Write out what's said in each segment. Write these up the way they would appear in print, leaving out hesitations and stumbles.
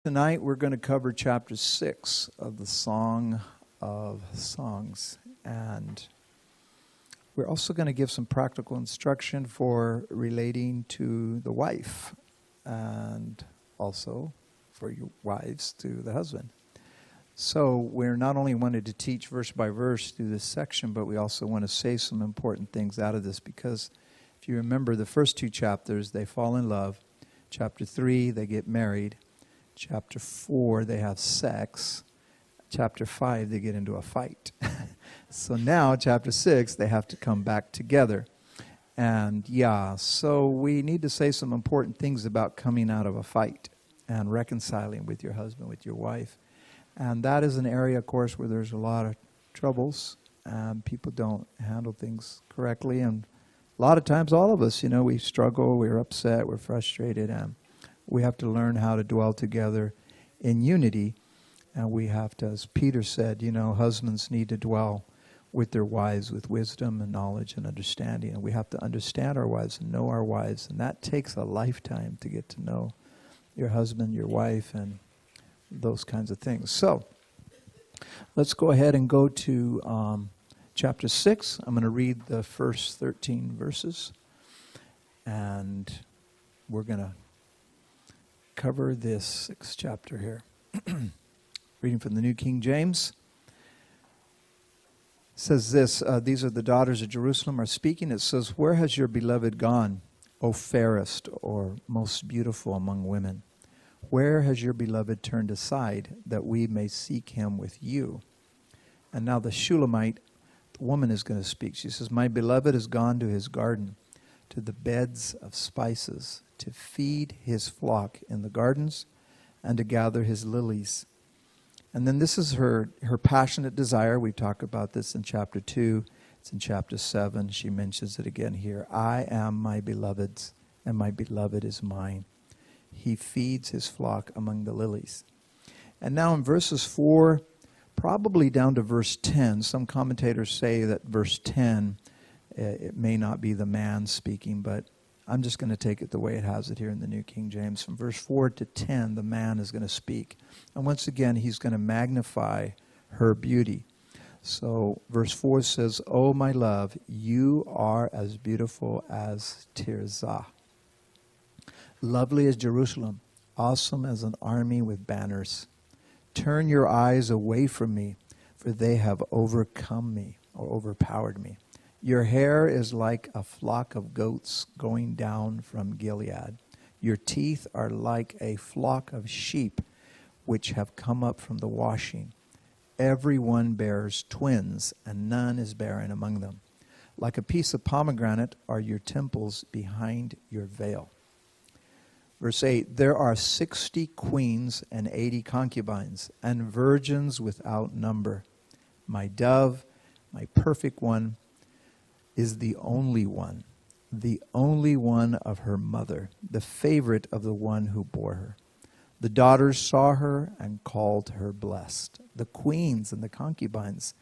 Tonight we're going to cover chapter 6 of the Song of Songs, and we're also going to give some practical instruction for relating to the wife and also for your wives to the husband. So we're not only wanted to teach verse by verse through this section, but we also want to say some important things out of this, because if you remember the first two chapters, they fall in love. Chapter 3, they get married. Chapter 4, they have sex. Chapter 5, they get into a fight. So now, chapter 6, they have to come back together. And so we need to say some important things about coming out of a fight and reconciling with your husband, with your wife. And that is an area, of course, where there's a lot of troubles and people don't handle things correctly. And a lot of times, all of us, we struggle, we're upset, we're frustrated, and we have to learn how to dwell together in unity. And we have to, as Peter said, husbands need to dwell with their wives with wisdom and knowledge and understanding. And we have to understand our wives and know our wives. And that takes a lifetime to get to know your husband, your wife, and those kinds of things. So let's go ahead and go to chapter 6. I'm going to read the first 13 verses. And we're going to cover this 6th chapter here. Reading from the New King James. It says this, these are the daughters of Jerusalem are speaking. It says, "Where has your beloved gone, O fairest or most beautiful among women? Where has your beloved turned aside, that we may seek him with you?" And now the Shulamite, the woman, is going to speak. She says, "My beloved has gone to his garden, to the beds of spices, to feed his flock in the gardens, and to gather his lilies." And then this is her passionate desire. We talked about this in chapter 2. It's in chapter 7. She mentions it again here. "I am my beloved's, and my beloved is mine. He feeds his flock among the lilies." And now in verses 4, probably down to verse 10, some commentators say that verse 10, it may not be the man speaking, but I'm just going to take it the way it has it here in the New King James. From verse 4 to 10, the man is going to speak. And once again, he's going to magnify her beauty. So verse 4 says, "O my love, you are as beautiful as Tirzah, lovely as Jerusalem, awesome as an army with banners. Turn your eyes away from me, for they have overcome me," or overpowered me. "Your hair is like a flock of goats going down from Gilead. Your teeth are like a flock of sheep which have come up from the washing. Every one bears twins, and none is barren among them. Like a piece of pomegranate are your temples behind your veil." Verse 8, "There are 60 queens and 80 concubines, and virgins without number. My dove, my perfect one, is the only one of her mother, the favorite of the one who bore her. The daughters saw her and called her blessed, the queens and the concubines,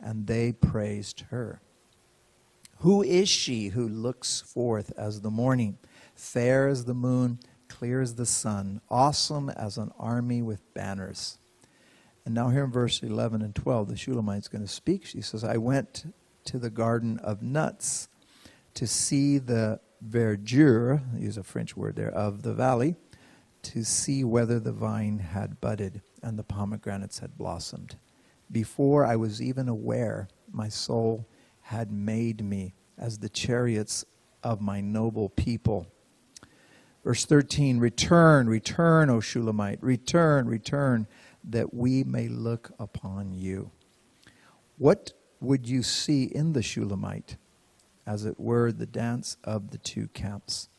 and they praised her. Who is she who looks forth as the morning, fair as the moon, clear as the sun, awesome as an army with banners?" And now here in verse 11 and 12, the Shulamite's going to speak. She says, "I went to the garden of nuts to see the verdure," use a French word there, "of the valley, to see whether the vine had budded and the pomegranates had blossomed. Before I was even aware, my soul had made me as the chariots of my noble people." Verse 13, "Return, return, O Shulamite, return, that we may look upon you." What would you see in the Shulamite? As it were, the dance of the two camps.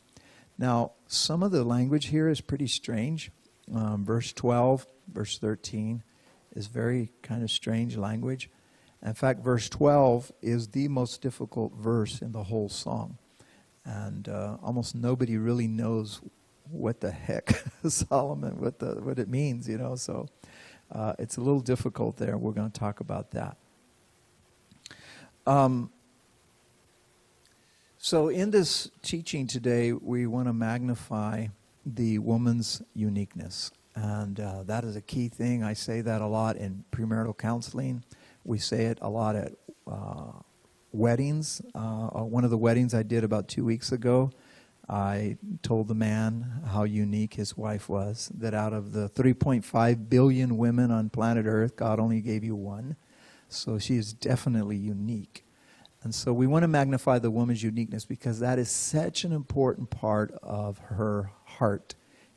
Now, some of the language here is pretty strange. Verse 12, verse 13 is very kind of strange language. In fact, verse 12 is the most difficult verse in the whole song. And almost nobody really knows what the heck Solomon, what it means, So it's a little difficult there. We're going to talk about that. So in this teaching today, we want to magnify the woman's uniqueness. And that is a key thing. I say that a lot in premarital counseling. We say it a lot at weddings. One of the weddings I did about 2 weeks ago, I told the man how unique his wife was, that out of the 3.5 billion women on planet Earth, God only gave you one. So she is definitely unique. And so we want to magnify the woman's uniqueness because that is such an important part of her heart,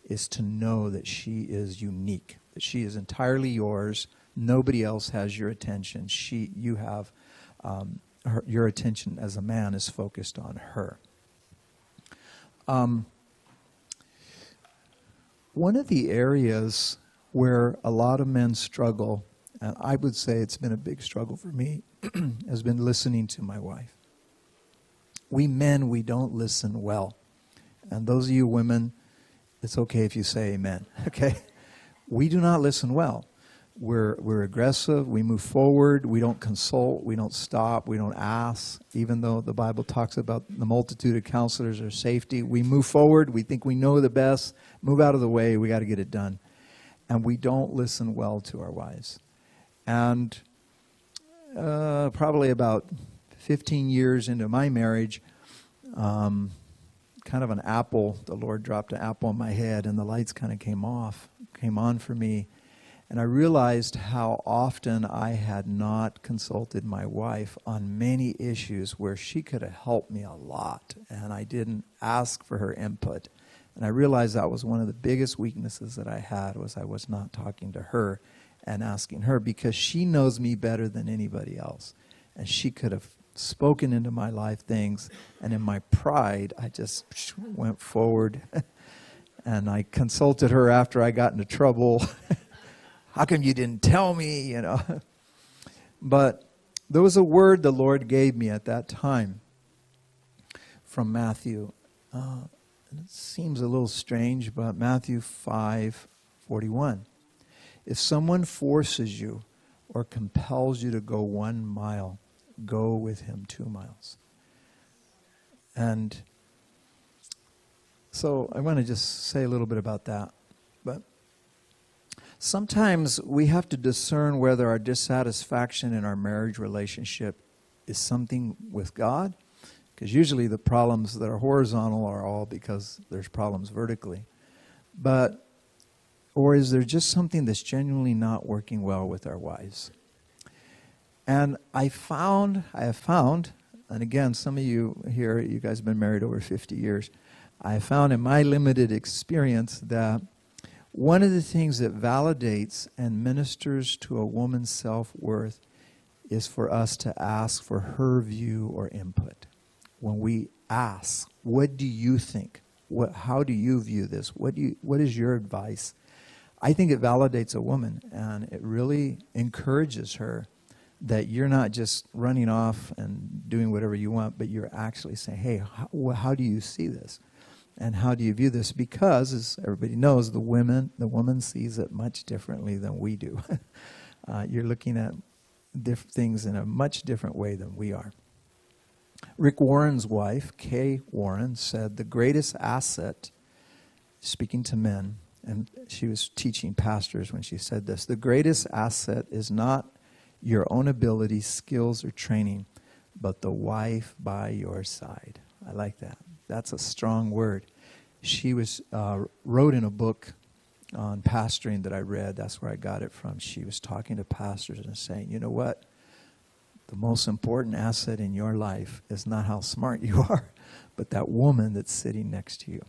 is to know that she is unique, that she is entirely yours. Nobody else has your attention. You have your attention as a man is focused on her. One of the areas where a lot of men struggle, and I would say it's been a big struggle for me, has been listening to my wife. We men, we don't listen well. And those of you women, it's okay if you say amen, okay? We do not listen well. We're aggressive, we move forward, we don't consult, we don't stop, we don't ask. Even though the Bible talks about the multitude of counselors or safety, we move forward, we think we know the best, move out of the way, we got to get it done. And we don't listen well to our wives. And probably about 15 years into my marriage, kind of an apple, the Lord dropped an apple on my head and the lights kind of came on for me. And I realized how often I had not consulted my wife on many issues where she could have helped me a lot, and I didn't ask for her input. And I realized that was one of the biggest weaknesses that I had, was I was not talking to her and asking her, because she knows me better than anybody else. And she could have spoken into my life things, and in my pride, I just went forward. And I consulted her after I got into trouble. How come you didn't tell me, you know? But there was a word the Lord gave me at that time from Matthew. And it seems a little strange, but Matthew 5:41. If someone forces you or compels you to go 1 mile, go with him 2 miles. And so I want to just say a little bit about that. But sometimes we have to discern whether our dissatisfaction in our marriage relationship is something with God, because usually the problems that are horizontal are all because there's problems vertically. Or is there just something that's genuinely not working well with our wives? And I have found, and again, some of you here, you guys have been married over 50 years, I have found in my limited experience that one of the things that validates and ministers to a woman's self-worth is for us to ask for her view or input. When we ask, what do you think? How do you view this? What is your advice? I think it validates a woman, and it really encourages her that you're not just running off and doing whatever you want, but you're actually saying, hey, how do you see this? And how do you view this? Because, as everybody knows, the woman sees it much differently than we do. You're looking at things in a much different way than we are. Rick Warren's wife, Kay Warren, said the greatest asset, speaking to men, and she was teaching pastors when she said this, the greatest asset is not your own ability, skills, or training, but the wife by your side. I like that. That's a strong word. She wrote in a book on pastoring that I read. That's where I got it from. She was talking to pastors and saying, you know what? The most important asset in your life is not how smart you are, but that woman that's sitting next to you.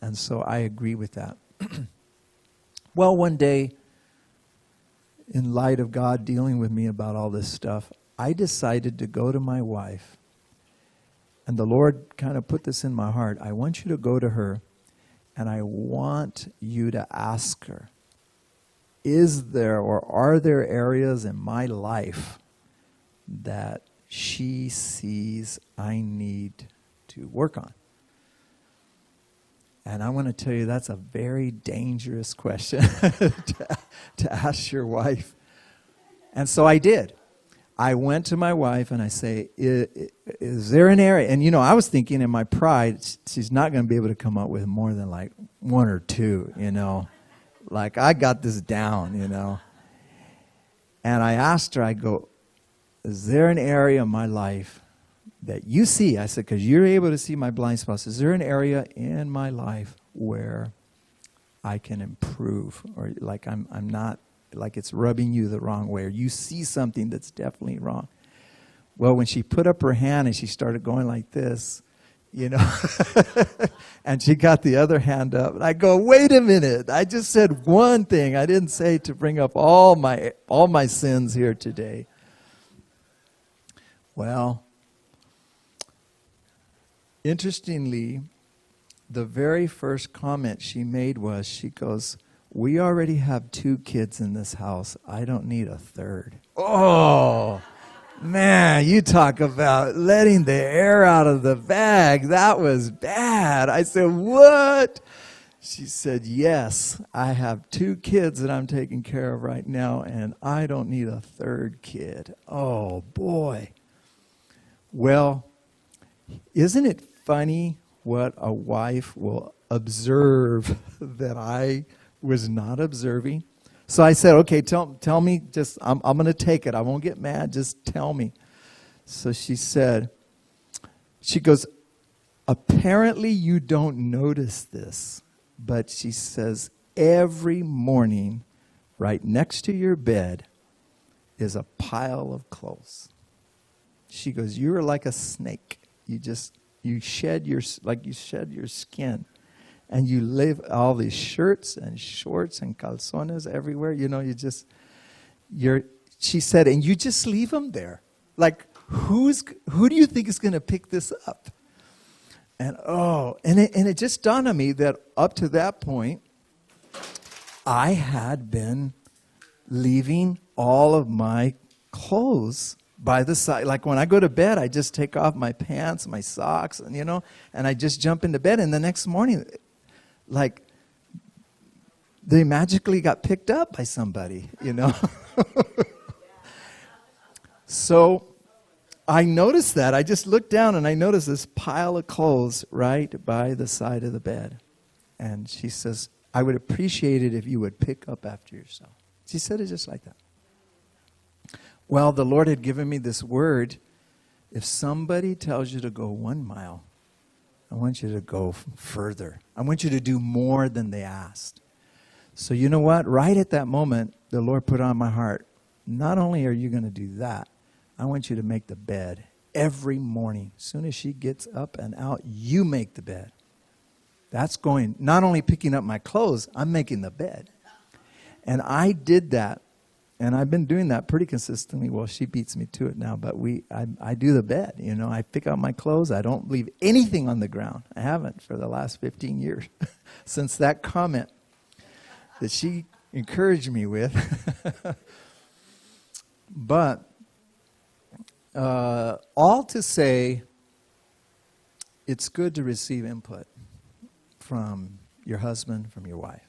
And so I agree with that. Well, one day, in light of God dealing with me about all this stuff, I decided to go to my wife. And the Lord kind of put this in my heart. I want you to go to her, and I want you to ask her, is there or are there areas in my life that she sees I need to work on? And I want to tell you that's a very dangerous question to ask your wife. And so I did. I went to my wife and I say, is there an area? And, you know, I was thinking in my pride, she's not going to be able to come up with more than like one or two, you know. Like, I got this down, And I asked her, I go, is there an area in my life that you see? I said, because you're able to see my blind spots. Is there an area in my life where I can improve? Or like I'm not, like it's rubbing you the wrong way, or you see something that's definitely wrong. Well, when she put up her hand and she started going like this, and she got the other hand up, and I go, wait a minute, I just said one thing. I didn't say to bring up all my sins here today. Well, interestingly, the very first comment she made was, she goes, we already have 2 kids in this house. I don't need a third. Oh, man, you talk about letting the air out of the bag. That was bad. I said, what? She said, yes, I have 2 kids that I'm taking care of right now, and I don't need a third kid. Oh, boy. Well, isn't it funny what a wife will observe that I was not observing? So I said, okay, tell me, just I'm going to take it. I won't get mad. Just tell me. So she goes, apparently you don't notice this, but she says, every morning right next to your bed is a pile of clothes. She goes, you're like a snake. You shed your skin. And you leave all these shirts and shorts and calzones everywhere. She said, and you just leave them there. Like, who do you think is going to pick this up? And it just dawned on me that up to that point, I had been leaving all of my clothes by the side. Like when I go to bed, I just take off my pants, my socks, and and I just jump into bed. And the next morning, like, they magically got picked up by somebody, So I noticed that. I just looked down and I noticed this pile of clothes right by the side of the bed. And she says, I would appreciate it if you would pick up after yourself. She said it just like that. Well, the Lord had given me this word. If somebody tells you to go 1 mile, I want you to go further. I want you to do more than they asked. So you know what? Right at that moment, the Lord put on my heart, not only are you going to do that, I want you to make the bed every morning. As soon as she gets up and out, you make the bed. That's going, not only picking up my clothes, I'm making the bed. And I did that. And I've been doing that pretty consistently. Well, she beats me to it now, but I do the bed. I pick out my clothes. I don't leave anything on the ground. I haven't for the last 15 years since that comment that she encouraged me with. But all to say, it's good to receive input from your husband, from your wife.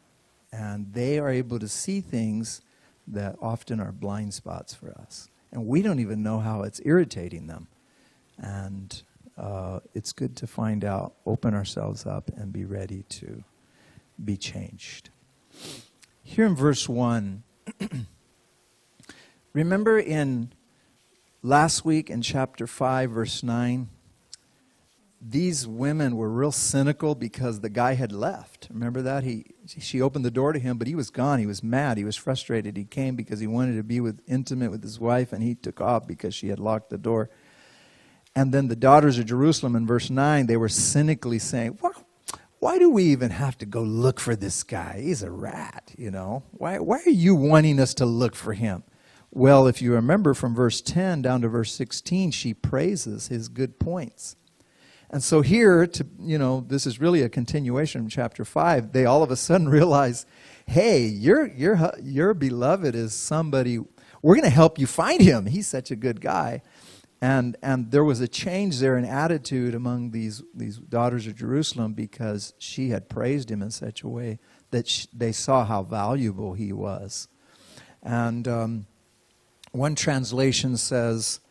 And they are able to see things that often are blind spots for us. And we don't even know how it's irritating them. And it's good to find out, open ourselves up, and be ready to be changed. Here in verse 1, remember in last week in chapter 5, verse 9, these women were real cynical because the guy had left. Remember that? She opened the door to him, but he was gone. He was mad. He was frustrated. He came because he wanted to be intimate with his wife, and he took off because she had locked the door. And then the daughters of Jerusalem in verse 9, they were cynically saying, why do we even have to go look for this guy? He's a rat, Why are you wanting us to look for him? Well, if you remember from verse 10 down to verse 16, she praises his good points. And so here, this is really a continuation from chapter 5. They all of a sudden realize, hey, your beloved is somebody, we're going to help you find him. He's such a good guy. And there was a change there in attitude among these daughters of Jerusalem because she had praised him in such a way that they saw how valuable he was. And one translation says,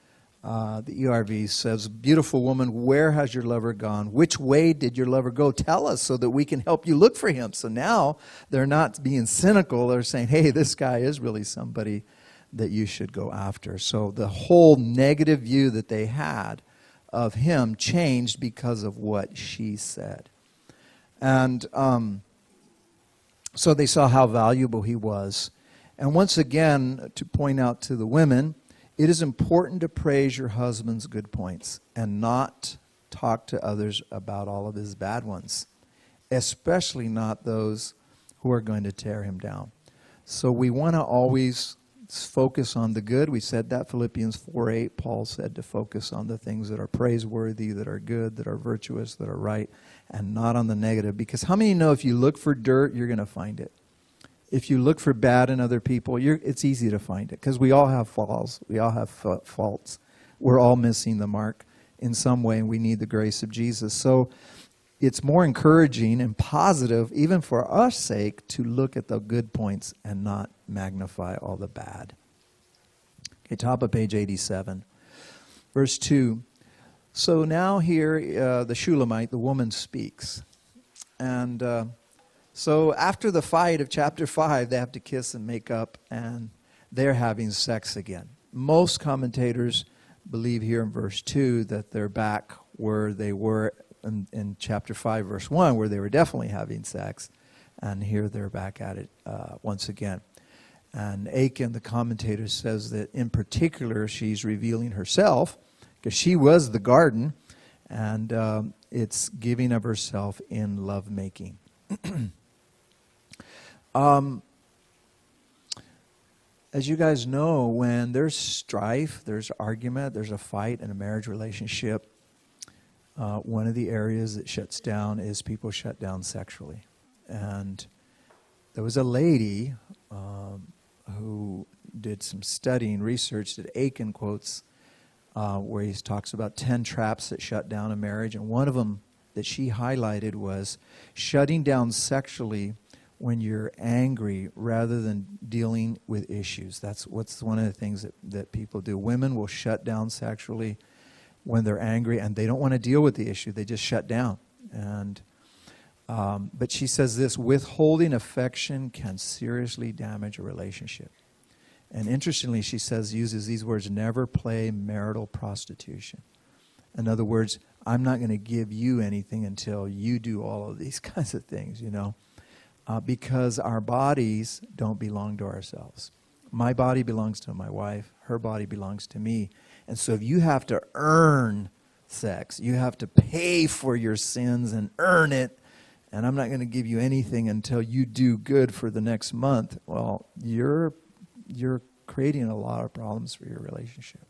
The ERV says, beautiful woman, where has your lover gone? Which way did your lover go? Tell us so that we can help you look for him. So now they're not being cynical. They're saying, hey, this guy is really somebody that you should go after. So the whole negative view that they had of him changed because of what she said. And so they saw how valuable he was. And once again, to point out to the women, it is important to praise your husband's good points and not talk to others about all of his bad ones, especially not those who are going to tear him down. So we want to always focus on the good. We said that, Philippians 4:8, Paul said to focus on the things that are praiseworthy, that are good, that are virtuous, that are right, and not on the negative. Because how many know if you look for dirt, you're going to find it? If you look for bad in other people, it's easy to find it. Because we all have flaws. We all have faults. We're all missing the mark in some way, and we need the grace of Jesus. So it's more encouraging and positive, even for our sake, to look at the good points and not magnify all the bad. Okay, top of page 87. Verse 2. So now here, the Shulamite, the woman, speaks. And so after the fight of chapter 5, they have to kiss and make up, and they're having sex again. Most commentators believe here in verse 2 that they're back where they were in chapter 5, verse 1, where they were definitely having sex. And here they're back at it once again. And Achan, the commentator, says that in particular she's revealing herself, because she was the garden, and it's giving of herself in lovemaking. As you guys know, when there's strife, there's argument, there's a fight in a marriage relationship, one of the areas that shuts down is people shut down sexually. And there was a lady who did some studying, research that Achan quotes, where he talks about 10 traps that shut down a marriage. And one of them that she highlighted was shutting down sexually when you're angry rather than dealing with issues. That's one of the things that people do. Women will shut down sexually when they're angry, and they don't want to deal with the issue. They just shut down. And but she says this: withholding affection can seriously damage a relationship. And interestingly, she uses these words: never play marital prostitution. In other words, I'm not going to give you anything until you do all of these kinds of things, because our bodies don't belong to ourselves. My body belongs to my wife. Her body belongs to me. And so if you have to earn sex, you have to pay for your sins and earn it, and I'm not going to give you anything until you do good for the next month, well, you're creating a lot of problems for your relationship.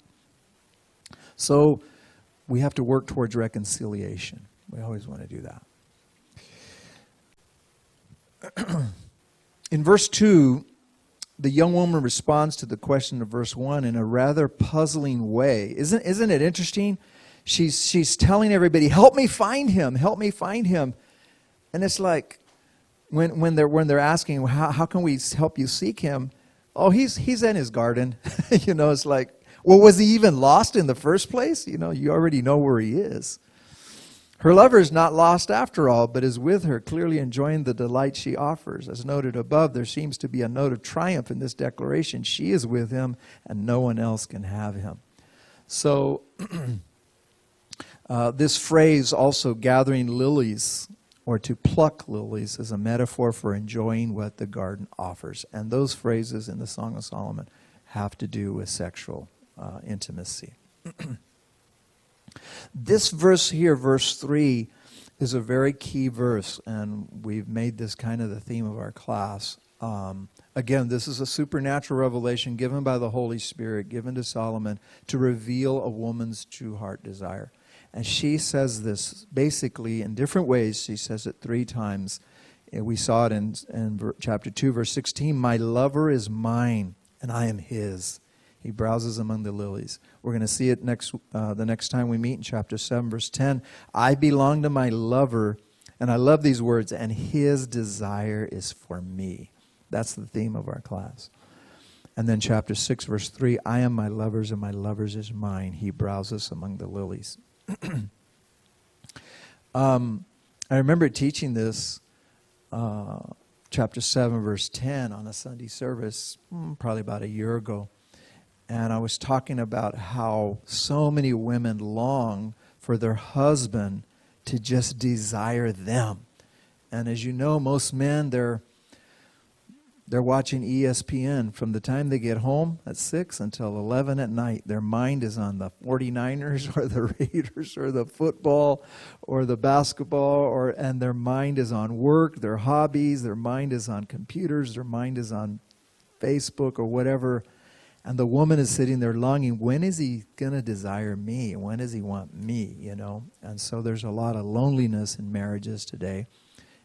So we have to work towards reconciliation. We always want to do that. In verse 2, the young woman responds to the question of verse 1 in a rather puzzling way. Isn't it interesting? She's telling everybody, help me find him, help me find him. And it's like when they're asking, how can we help you seek him? Oh, he's in his garden. It's like, well, was he even lost in the first place? You already know where he is. Her lover is not lost after all, but is with her, clearly enjoying the delight she offers. As noted above, there seems to be a note of triumph in this declaration. She is with him, and no one else can have him. So this phrase, also gathering lilies, or to pluck lilies, is a metaphor for enjoying what the garden offers. And those phrases in the Song of Solomon have to do with sexual intimacy. This verse here, verse 3, is a very key verse, and we've made this kind of the theme of our class. Again, this is a supernatural revelation given by the Holy Spirit, given to Solomon to reveal a woman's true heart desire. And she says this basically in different ways. She says it 3 times. We saw it in chapter 2, verse 16. My lover is mine, and I am his. He browses among the lilies. We're going to see it the next time we meet in chapter 7, verse 10. I belong to my lover, and I love these words, and his desire is for me. That's the theme of our class. And then chapter 6, verse 3, I am my lover's and my lover's is mine. He browses among the lilies. I remember teaching this, chapter 7, verse 10 on a Sunday service, probably about a year ago. And I was talking about how so many women long for their husband to just desire them. And as you know, most men, they're watching ESPN from the time they get home at 6 until 11 at night. Their mind is on the 49ers or the Raiders or the football or the basketball, and their mind is on work, their hobbies, their mind is on computers, their mind is on Facebook or whatever. And the woman is sitting there longing, when is he going to desire me? When does he want me, you know? And so there's a lot of loneliness in marriages today.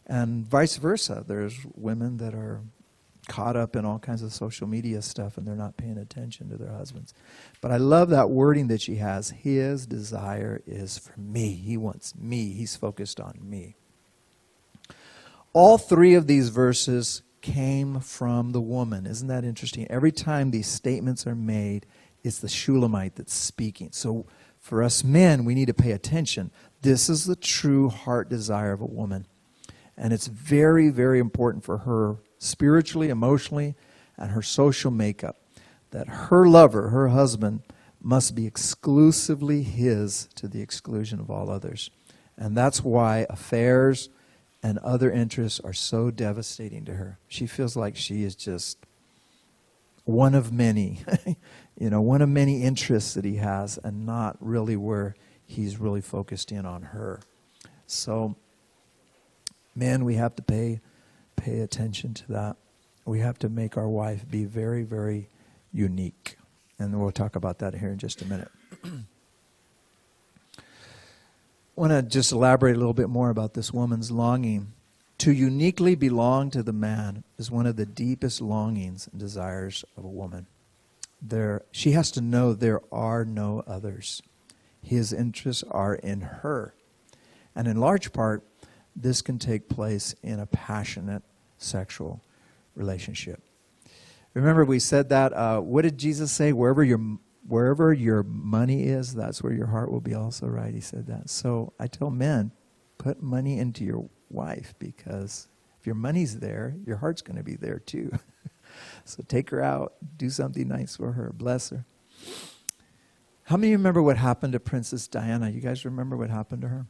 And vice versa. There's women that are caught up in all kinds of social media stuff and they're not paying attention to their husbands. But I love that wording that she has. His desire is for me. He wants me. He's focused on me. All three of these verses came from the woman. Isn't that interesting? Every time these statements are made, it's the Shulamite that's speaking. So for us men, we need to pay attention. This is the true heart desire of a woman. And it's very, very important for her spiritually, emotionally, and her social makeup that her lover, her husband, must be exclusively his to the exclusion of all others. And that's why affairs and other interests are so devastating to her. She feels like she is just one of many, one of many interests that he has and not really where he's really focused in on her. So, men, we have to pay attention to that. We have to make our wife be very, very unique. And we'll talk about that here in just a minute. I want to just elaborate a little bit more about this woman's longing. To uniquely belong to the man is one of the deepest longings and desires of a woman. She has to know there are no others. His interests are in her. And in large part, this can take place in a passionate sexual relationship. Remember we said that, what did Jesus say? Wherever your money is, that's where your heart will be also, right? He said that. So I tell men, put money into your wife, because if your money's there, your heart's going to be there too. So take her out, do something nice for her, bless her. How many of you remember what happened to Princess Diana? You guys remember what happened to her?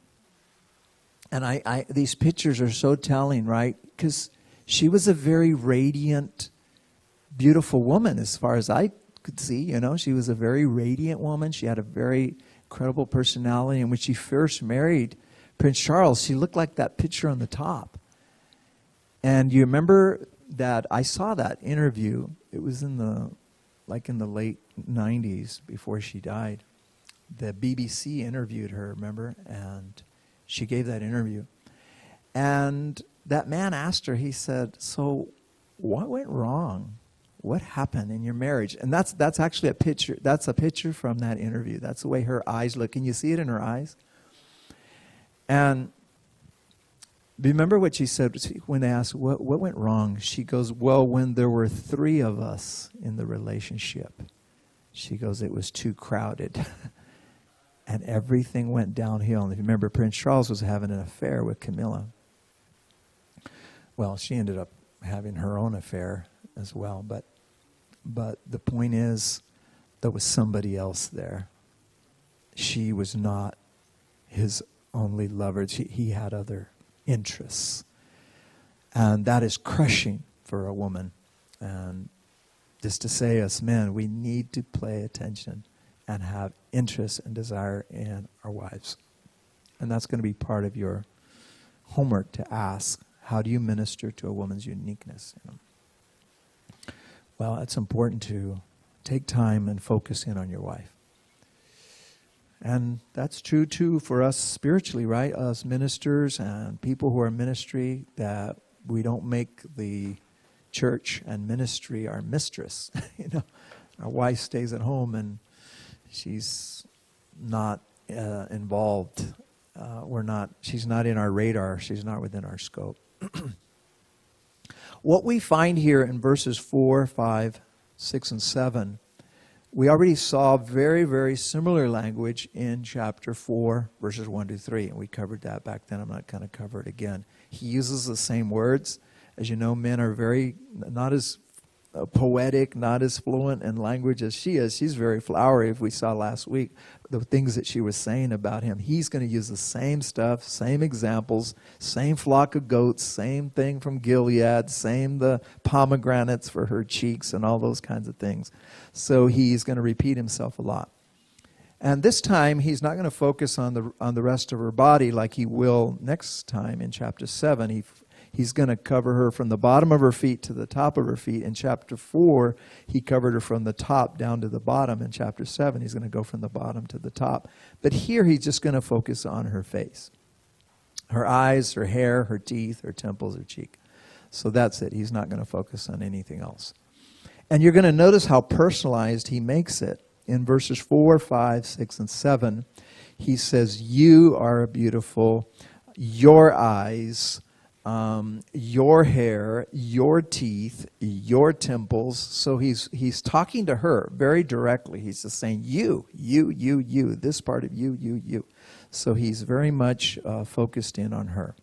And these pictures are so telling, right? Because she was a very radiant, beautiful woman as far as I could see. She was a very radiant woman. She had a very incredible personality. And when she first married Prince Charles, she looked like that picture on the top. And you remember that I saw that interview. It was in the late 90s before she died. The BBC interviewed her, remember? And she gave that interview. And that man asked her, he said, so what went wrong? What happened in your marriage? And that's actually a picture. That's a picture from that interview. That's the way her eyes look. Can you see it in her eyes? And remember what she said when they asked, what went wrong? She goes, well, when there were 3 of us in the relationship, she goes, it was too crowded. And everything went downhill. And if you remember, Prince Charles was having an affair with Camilla. Well, she ended up having her own affair as well. But the point is, there was somebody else there. She was not his only lover. He had other interests. And that is crushing for a woman. And just to say, us men, we need to pay attention and have interest and desire in our wives. And that's going to be part of your homework to ask, how do you minister to a woman's uniqueness? Well, it's important to take time and focus in on your wife. And that's true, too, for us spiritually, right? Us ministers and people who are in ministry, that we don't make the church and ministry our mistress. Our wife stays at home and she's not involved. She's not in our radar. She's not within our scope. What we find here in verses 4, 5, 6 and 7, we already saw very, very similar language in chapter 4, verses 1 to 3. And we covered that back then. I'm not going to cover it again. He uses the same words. As you know, men are not as poetic, not as fluent in language as she is. She's very flowery, if we saw last week, the things that she was saying about him. He's going to use the same stuff, same examples, same flock of goats, same thing from Gilead, same the pomegranates for her cheeks and all those kinds of things. So he's going to repeat himself a lot. And this time, he's not going to focus on the rest of her body like he will next time in chapter 7. He's going to cover her from the bottom of her feet to the top of her feet. In chapter 4, he covered her from the top down to the bottom. In chapter 7, he's going to go from the bottom to the top. But here, he's just going to focus on her face. Her eyes, her hair, her teeth, her temples, her cheek. So that's it. He's not going to focus on anything else. And you're going to notice how personalized he makes it. In verses 4, 5, 6, and 7, he says, you are beautiful, your eyes, your hair, your teeth, your temples. So he's talking to her very directly. He's just saying, you, this part of you. So he's very much focused in on her.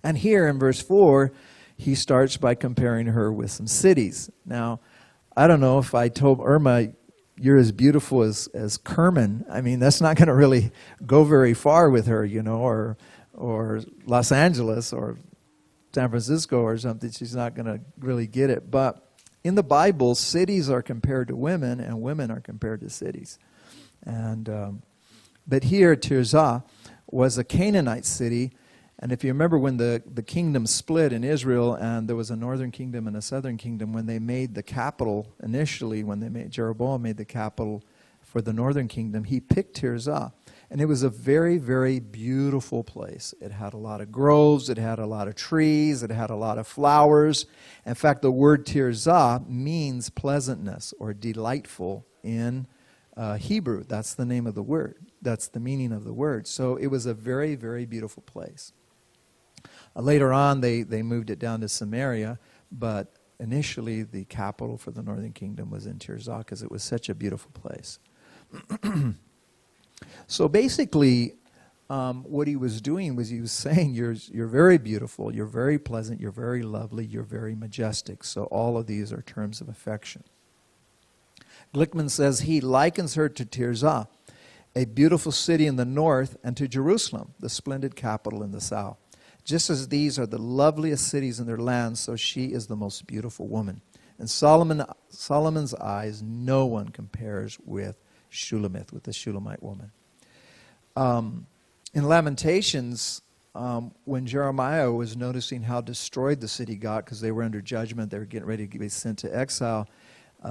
And here in verse 4, he starts by comparing her with some cities. Now, I don't know if I told Irma, you're as beautiful as Kerman. I mean, that's not going to really go very far with her, or Los Angeles or San Francisco or something. She's not going to really get it. But in the Bible, cities are compared to women and women are compared to cities. And but here, Tirzah was a Canaanite city. And if you remember when the kingdom split in Israel and there was a northern kingdom and a southern kingdom, when they made the capital initially, Jeroboam made the capital for the northern kingdom, he picked Tirzah. And it was a very, very beautiful place. It had a lot of groves, it had a lot of trees, it had a lot of flowers. In fact, the word Tirzah means pleasantness or delightful in Hebrew. That's the name of the word. That's the meaning of the word. So it was a very, very beautiful place. Later on, they moved it down to Samaria, but initially the capital for the northern kingdom was in Tirzah because it was such a beautiful place. So basically, what he was doing was he was saying, you're very beautiful, you're very pleasant, you're very lovely, you're very majestic. So all of these are terms of affection. Glickman says he likens her to Tirzah, a beautiful city in the north, and to Jerusalem, the splendid capital in the south. Just as these are the loveliest cities in their land, so she is the most beautiful woman. In Solomon's eyes, no one compares with Shulamith, with the Shulamite woman. In Lamentations, when Jeremiah was noticing how destroyed the city got because they were under judgment, they were getting ready to be sent to exile,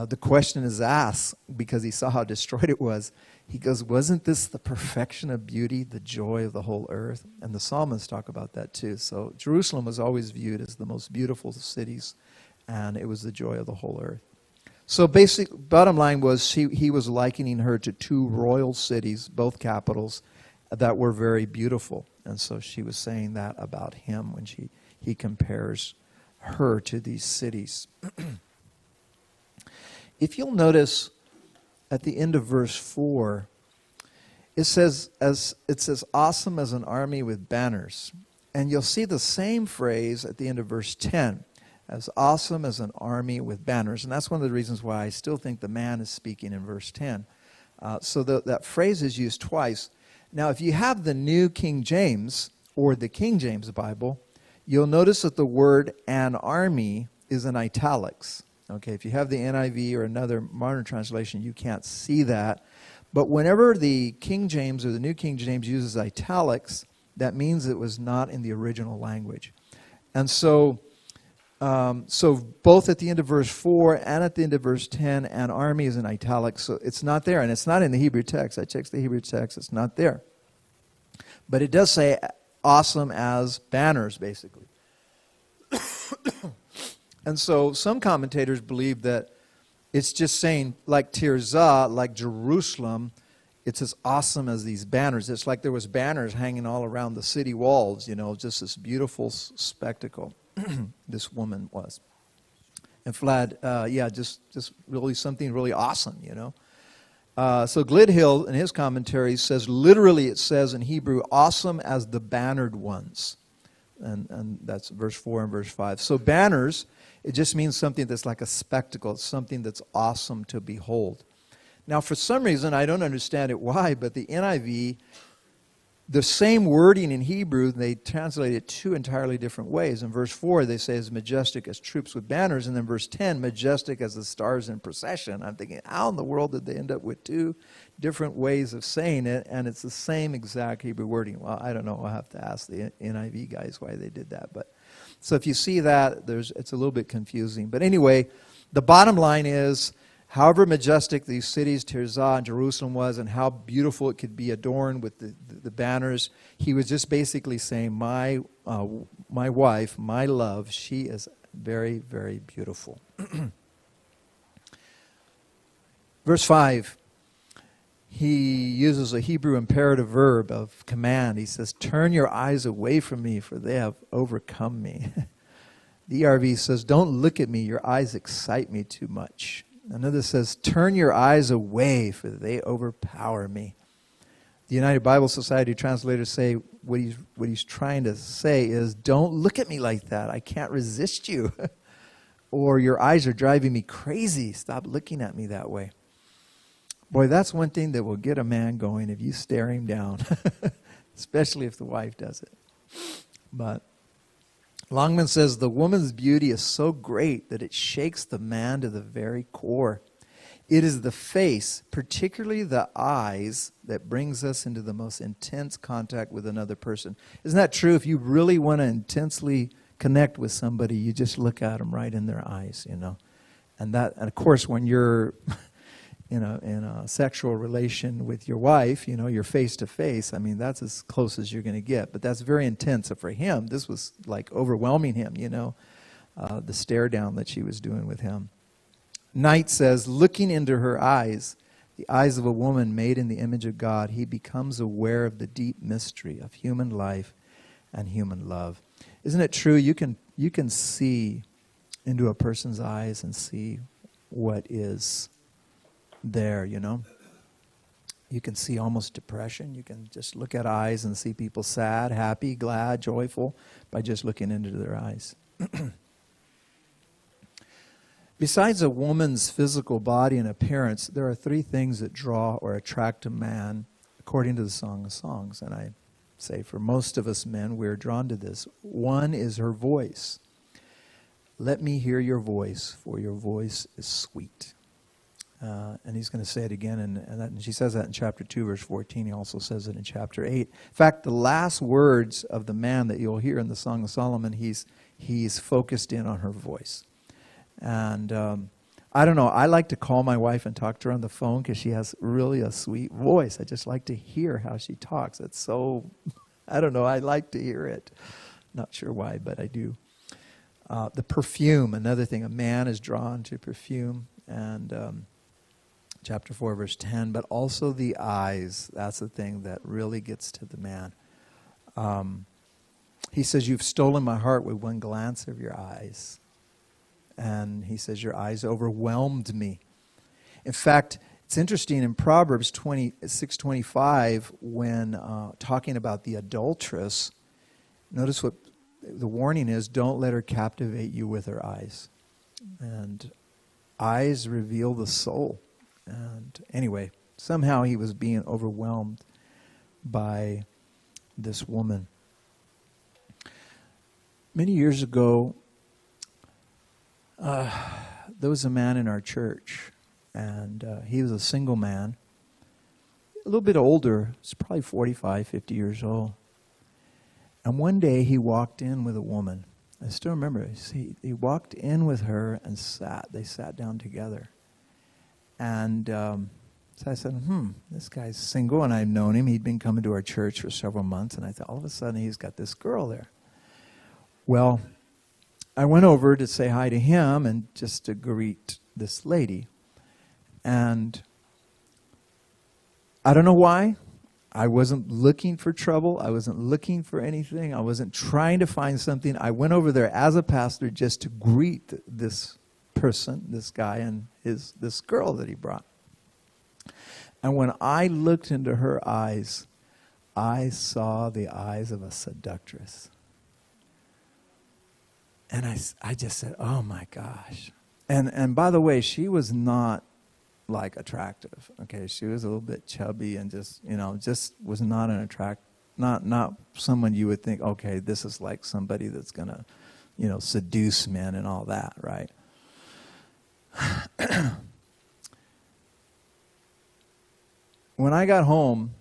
the question is asked because he saw how destroyed it was. He goes, wasn't this the perfection of beauty, the joy of the whole earth? And the psalmists talk about that too. So Jerusalem was always viewed as the most beautiful cities, and it was the joy of the whole earth. So bottom line was he was likening her to two royal cities, both capitals, that were very beautiful. And so she was saying that about him when he compares her to these cities. If you'll notice at the end of verse 4, it says awesome as an army with banners. And you'll see the same phrase at the end of verse 10, as awesome as an army with banners. And that's one of the reasons why I still think the man is speaking in verse 10. So that phrase is used twice. Now, if you have the New King James or the King James Bible, you'll notice that the word an army is in italics. Okay, if you have the NIV or another modern translation, you can't see that. But whenever the King James or the New King James uses italics, that means it was not in the original language. And so both at the end of verse 4 and at the end of verse 10, an army is in italics. So it's not there, and it's not in the Hebrew text. I checked the Hebrew text. It's not there. But it does say awesome as banners, basically. And so some commentators believe that it's just saying, like Tirzah, like Jerusalem, it's as awesome as these banners. It's like there was banners hanging all around the city walls, just this beautiful spectacle. This woman was. And Vlad, just really something really awesome, you know. So Glidhill, in his commentary, says, literally it says in Hebrew, awesome as the bannered ones. And that's verse 4 and verse 5. So banners, it just means something that's like a spectacle. It's something that's awesome to behold. Now, for some reason, I don't understand it why, but the NIV, the same wording in Hebrew, they translate it two entirely different ways. In verse 4, they say, as majestic as troops with banners. And then verse 10, majestic as the stars in procession. I'm thinking, how in the world did they end up with two different ways of saying it? And it's the same exact Hebrew wording. Well, I don't know. I'll have to ask the NIV guys why they did that. But so if you see that, it's a little bit confusing. But anyway, the bottom line is, however majestic these cities, Tirzah and Jerusalem was, and how beautiful it could be adorned with the banners, he was just basically saying, my wife, my love, she is very, very beautiful. Verse 5, he uses a Hebrew imperative verb of command. He says, turn your eyes away from me, for they have overcome me. The ERV says, don't look at me, your eyes excite me too much. Another says, turn your eyes away, for they overpower me. The United Bible Society translators say what he's trying to say is, don't look at me like that. I can't resist you. Or your eyes are driving me crazy. Stop looking at me that way. Boy, that's one thing that will get a man going if you stare him down, especially if the wife does it. But Longman says, the woman's beauty is so great that it shakes the man to the very core. It is the face, particularly the eyes, that brings us into the most intense contact with another person. Isn't that true? If you really want to intensely connect with somebody, you just look at them right in their eyes, you know. And of course, when you're in a sexual relation with your wife, you know, you're face to face. I mean, that's as close as you're going to get. But that's very intense. So for him, this was like overwhelming him, you know, the stare down that she was doing with him. Knight says, looking into her eyes, the eyes of a woman made in the image of God, he becomes aware of the deep mystery of human life and human love. Isn't it true? You can see into a person's eyes and see what is there, you know. You can see almost depression. You can just look at eyes and see people sad, happy, glad, joyful by just looking into their eyes. Besides a woman's physical body and appearance, there are three things that draw or attract a man according to the Song of Songs. And I say for most of us men, we're drawn to this. One is her voice. Let me hear your voice, for your voice is sweet. And he's going to say it again, and she says that in chapter 2, verse 14. He also says it in chapter 8. In fact, the last words of the man that you'll hear in the Song of Solomon, he's focused in on her voice. And I don't know, I like to call my wife and talk to her on the phone because she has really a sweet voice. I just like to hear how she talks. It's so, I don't know, I like to hear it. Not sure why, but I do. The perfume, another thing, a man is drawn to perfume. And chapter 4, verse 10, but also the eyes. That's the thing that really gets to the man. He says, you've stolen my heart with one glance of your eyes. And he says, your eyes overwhelmed me. In fact, it's interesting in Proverbs 6:25, when talking about the adulteress, notice what the warning is, don't let her captivate you with her eyes. And eyes reveal the soul. And anyway, somehow he was being overwhelmed by this woman. Many years ago, there was a man in our church, and he was a single man, a little bit older. He's probably 45, 50 years old. And one day he walked in with a woman. I still remember. He walked in with her and sat. They sat down together. And so I said, this guy's single, and I've known him. He'd been coming to our church for several months, and I thought, all of a sudden, he's got this girl there. Well, I went over to say hi to him and just to greet this lady. And I don't know why. I wasn't looking for trouble. I wasn't looking for anything. I wasn't trying to find something. I went over there as a pastor just to greet this person, this guy and this girl that he brought. And when I looked into her eyes, I saw the eyes of a seductress. And I just said, oh my gosh. And by the way, she was not like attractive. Okay, she was a little bit chubby and just was not not someone you would think, okay, this is like somebody that's gonna, seduce men and all that, right? When I got home,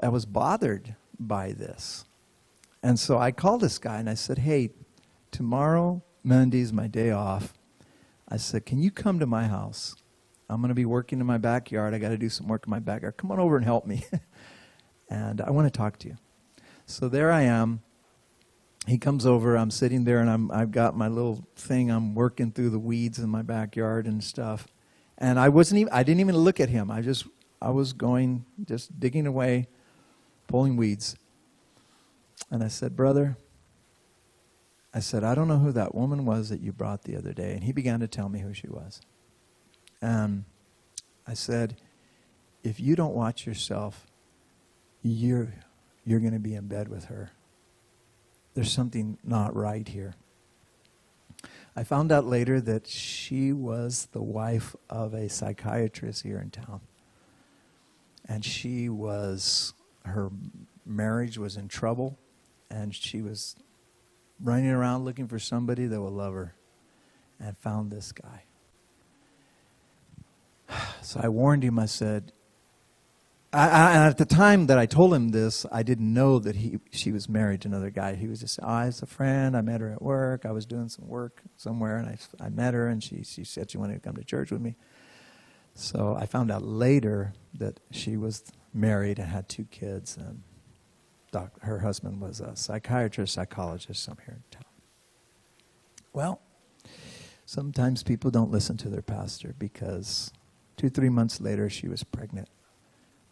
I was bothered by this. And so I called this guy and I said, hey, tomorrow, Monday's my day off. I said, can you come to my house? I'm going to be working in my backyard. I got to do some work in my backyard. Come on over and help me. And I want to talk to you. So there I am. He comes over. I'm sitting there, and I've got my little thing. I'm working through the weeds in my backyard and stuff. And I didn't even look at him. I was going, just digging away, pulling weeds. And I said, brother, I said, I don't know who that woman was that you brought the other day. And he began to tell me who she was. And I said, if you don't watch yourself, you're going to be in bed with her. There's something not right here. I found out later that she was the wife of a psychiatrist here in town. And her marriage was in trouble, and she was running around looking for somebody that would love her, and found this guy. So I warned him. I said, at the time that I told him this, I didn't know that she was married to another guy. He was just, as a friend. I met her at work. I was doing some work somewhere, and I met her, and she said she wanted to come to church with me. So I found out later that she was married and had 2 kids, and her husband was a psychiatrist, psychologist somewhere here in town. Well, sometimes people don't listen to their pastor, because 2-3 months later she was pregnant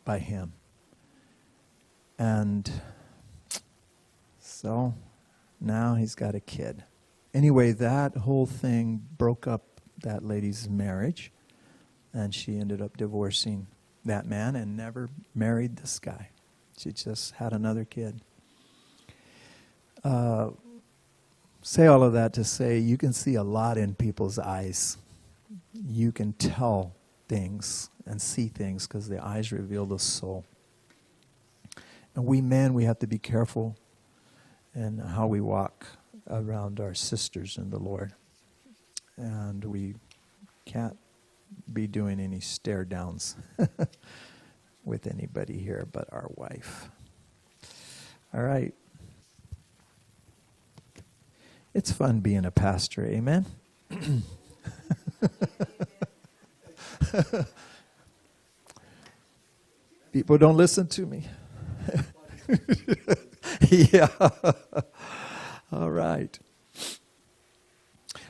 by him. And so now he's got a kid. Anyway, that whole thing broke up that lady's marriage, and she ended up divorcing that man and never married this guy. She just had another kid. Say all of that to say you can see a lot in people's eyes. You can tell things and see things because the eyes reveal the soul. And we men, we have to be careful in how we walk around our sisters in the Lord. And we can't be doing any stare downs with anybody here but our wife. All right. It's fun being a pastor, amen? People don't listen to me. Yeah. All right.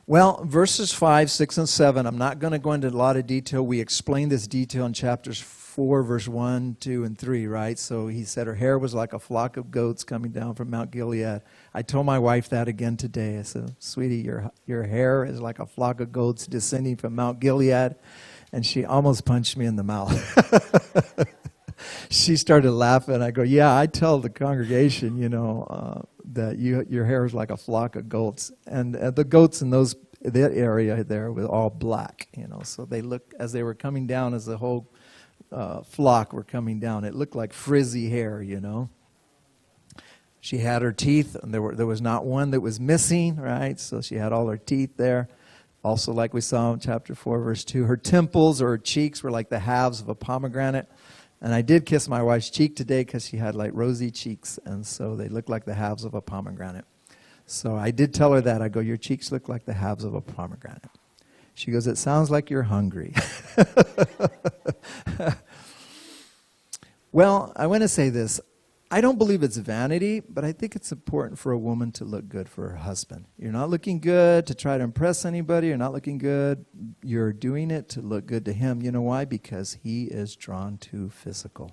Well, verses 5, 6, and 7, I'm not going to go into a lot of detail. We explained this detail in chapters 4, verse 1, 2, and 3, right? So he said her hair was like a flock of goats coming down from Mount Gilead. I told my wife that again today. I said, sweetie, your hair is like a flock of goats descending from Mount Gilead. And she almost punched me in the mouth. She started laughing. I go, yeah, I tell the congregation, that your hair is like a flock of goats. And the goats in that area there were all black, So they looked, as they were coming down, as the whole flock were coming down, it looked like frizzy hair, She had her teeth, and there was not one that was missing, right? So she had all her teeth there. Also, like we saw in chapter 4, verse 2, her temples or her cheeks were like the halves of a pomegranate. And I did kiss my wife's cheek today because she had like rosy cheeks, and so they looked like the halves of a pomegranate. So I did tell her that. I go, your cheeks look like the halves of a pomegranate. She goes, it sounds like you're hungry. Well, I want to say this. I don't believe it's vanity, but I think it's important for a woman to look good for her husband. You're not looking good to try to impress anybody. You're not looking good. You're doing it to look good to him. You know why? Because he is drawn to physical.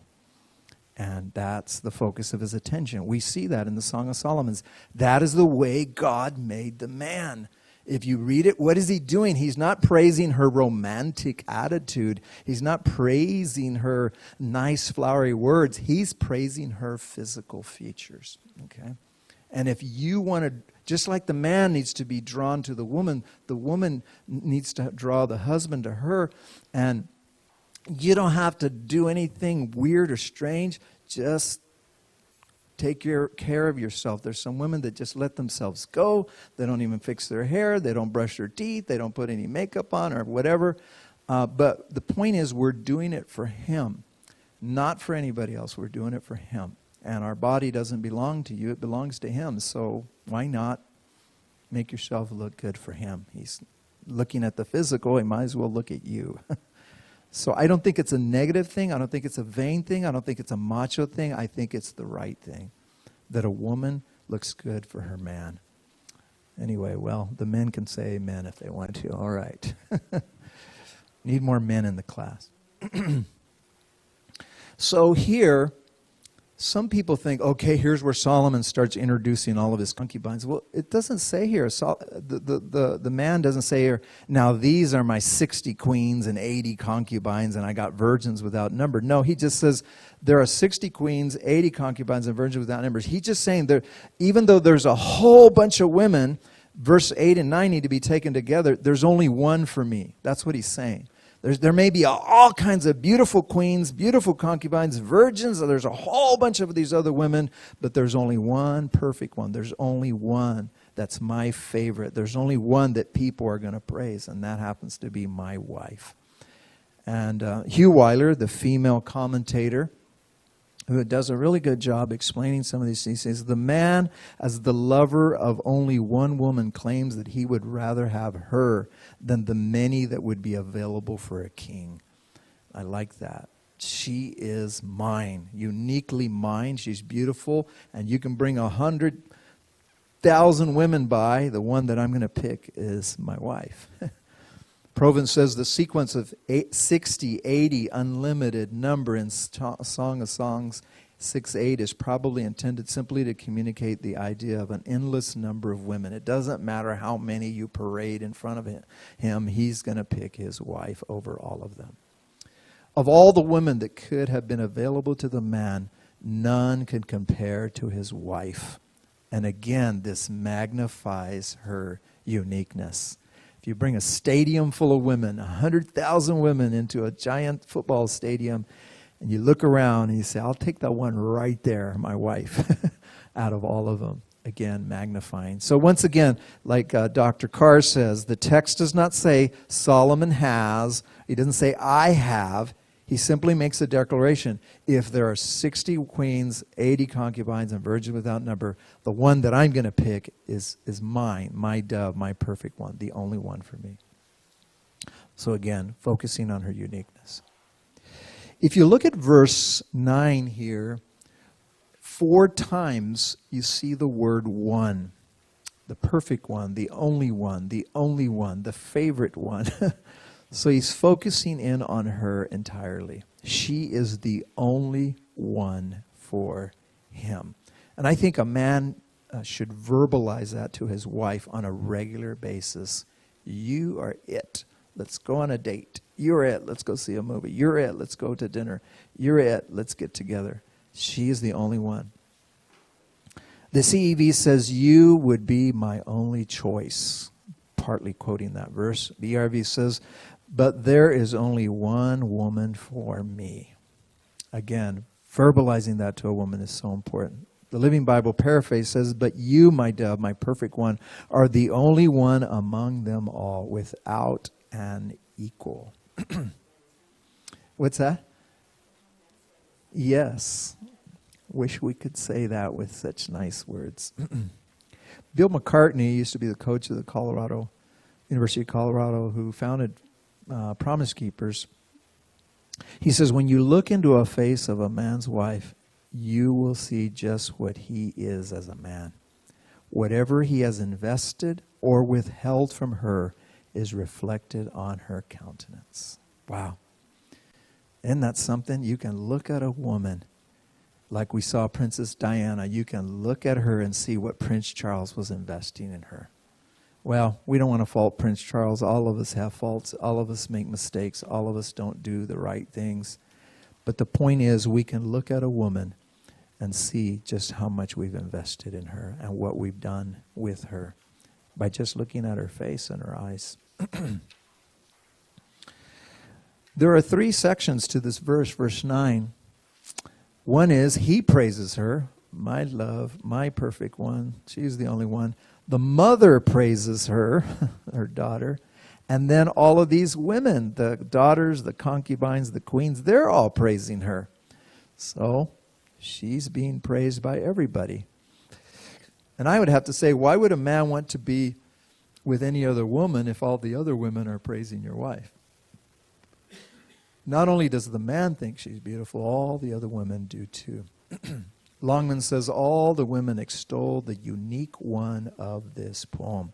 And that's the focus of his attention. We see that in the Song of Solomon. That is the way God made the man. If you read it, what is he doing? He's not praising her romantic attitude. He's not praising her nice flowery words. He's praising her physical features. Okay? And if you want to, just like the man needs to be drawn to the woman needs to draw the husband to her. And you don't have to do anything weird or strange. Just take care of yourself. There's some women that just let themselves go. They don't even fix their hair. They don't brush their teeth. They don't put any makeup on or whatever. But the point is, we're doing it for him, not for anybody else. We're doing it for him. And our body doesn't belong to you. It belongs to him. So why not make yourself look good for him? He's looking at the physical. He might as well look at you. So I don't think it's a negative thing. I don't think it's a vain thing. I don't think it's a macho thing. I think it's the right thing, that a woman looks good for her man. Anyway, well, the men can say amen if they want to. All right. Need more men in the class. So here, some people think, okay, here's where Solomon starts introducing all of his concubines. Well, it doesn't say here. The man doesn't say here, now these are my 60 queens and 80 concubines, and I got virgins without number. No, he just says there are 60 queens, 80 concubines, and virgins without numbers. He's just saying that even though there's a whole bunch of women, verse 8 and 9 need to be taken together, there's only one for me. That's what he's saying. There may be all kinds of beautiful queens, beautiful concubines, virgins. There's a whole bunch of these other women, but there's only one perfect one. There's only one that's my favorite. There's only one that people are going to praise, and that happens to be my wife. And Hugh Weiler, the female commentator, who does a really good job explaining some of these things, says, the man, as the lover of only one woman, claims that he would rather have her than the many that would be available for a king. I like that. She is mine, uniquely mine. She's beautiful, and you can bring 100,000 women by. The one that I'm going to pick is my wife. Proven says the sequence of 60, 80, unlimited number in Song of Songs 6:8 is probably intended simply to communicate the idea of an endless number of women. It doesn't matter how many you parade in front of him, he's going to pick his wife over all of them. Of all the women that could have been available to the man, none could compare to his wife. And again, this magnifies her uniqueness. If you bring a stadium full of women, 100,000 women into a giant football stadium, and you look around and you say, I'll take that one right there, my wife, out of all of them. Again, magnifying. So once again, like Dr. Carr says, the text does not say Solomon has. He doesn't say I have. He simply makes a declaration. If there are 60 queens, 80 concubines, and virgins without number, the one that I'm going to pick is mine, my dove, my perfect one, the only one for me. So again, focusing on her uniqueness. If you look at verse 9 here, 4 times you see the word one. The perfect one, the only one, the favorite one. So he's focusing in on her entirely. She is the only one for him. And I think a man should verbalize that to his wife on a regular basis. You are it. Let's go on a date. You're it. Let's go see a movie. You're it. Let's go to dinner. You're it. Let's get together. She is the only one. The CEV says, you would be my only choice. Partly quoting that verse. The ERV says, but there is only one woman for me. Again, verbalizing that to a woman is so important. The Living Bible paraphrase says, but you, my dove, my perfect one, are the only one among them all, without an equal. What's that? Yes. Wish we could say that with such nice words. Bill McCartney used to be the coach of the University of Colorado, who founded Promise Keepers. He says, when you look into a face of a man's wife, you will see just what he is as a man. Whatever he has invested or withheld from her is reflected on her countenance. Wow. Isn't that something? You can look at a woman like we saw Princess Diana. You can look at her and see what Prince Charles was investing in her. Well, we don't want to fault Prince Charles. All of us have faults. All of us make mistakes. All of us don't do the right things. But the point is, we can look at a woman and see just how much we've invested in her and what we've done with her by just looking at her face and her eyes. There are 3 sections to this verse, verse 9. One is, he praises her, my love, my perfect one. She's the only one. The mother praises her, her daughter. And then all of these women, the daughters, the concubines, the queens, they're all praising her. So she's being praised by everybody. And I would have to say, why would a man want to be with any other woman if all the other women are praising your wife? Not only does the man think she's beautiful, all the other women do too. Longman says, all the women extol the unique one of this poem.